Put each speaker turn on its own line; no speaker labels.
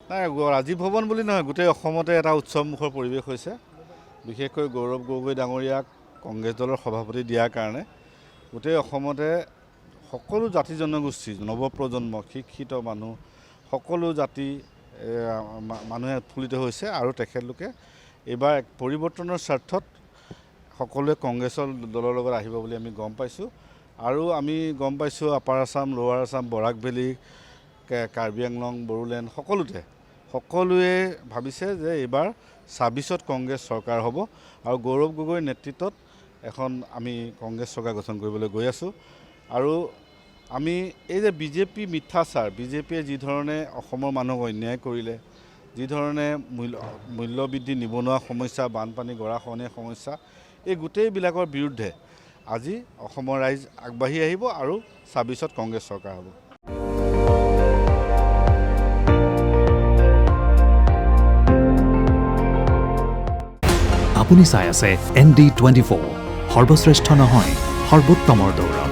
নাই ৰাজীৱ ভৱন বুলি নহয়, গোটেই অসমতে এটা উৎসৱমুখৰ পৰিৱেশ হৈছে। বিশেষকৈ গৌৰৱ গগৈ ডাঙৰীয়াক কংগ্ৰেছ দলৰ সভাপতি দিয়াৰ কাৰণে গোটেই অসমতে সকলো জাতি জনগোষ্ঠী, নৱপ্ৰজন্ম, শিক্ষিত মানুহ, সকলো জাতি মানুহে উৎফুল্লিত হৈছে আৰু তেখেতলোকে এইবাৰ এক পৰিৱৰ্তনৰ স্বাৰ্থত সকলোৱে কংগ্ৰেছৰ দলৰ লগত আহিব বুলি আমি গম পাইছোঁ। আৰু আমি গম পাইছোঁ আপাৰ আছাম, লোৱাৰ আছাম, বৰাক ভেলী, কাৰ্বি আংলং, বড়োলেণ্ড সকলোৱে ভাবিছে যে এইবাৰ ২৬ত কংগ্ৰেছ চৰকাৰ হ'ব আৰু গৌৰৱ গগৈৰ নেতৃত্বত এখন আমি কংগ্ৰেছ চৰকাৰ গঠন কৰিবলৈ গৈ আছোঁ। আৰু আমি এই যে বিজেপি মিথ্যাচাৰ, বিজেপিয়ে যি ধৰণে অসমৰ মানুহক অন্যায় কৰিলে, যি ধৰণে মূল্যবৃদ্ধি, নিবনুৱা সমস্যা, বানপানী, গৰাখহনীয়া সমস্যা, এই গোটেইবিলাকৰ বিৰুদ্ধে আজি অসমৰ ৰাইজ আগবাঢ়ি আহিব আৰু ২৬ত কংগ্ৰেছ চৰকাৰ হ'ব।
আপুনি চাই আছে ND24, সৰ্বশ্ৰেষ্ঠ নহয়, সৰ্বোত্তমৰ দৌৰ।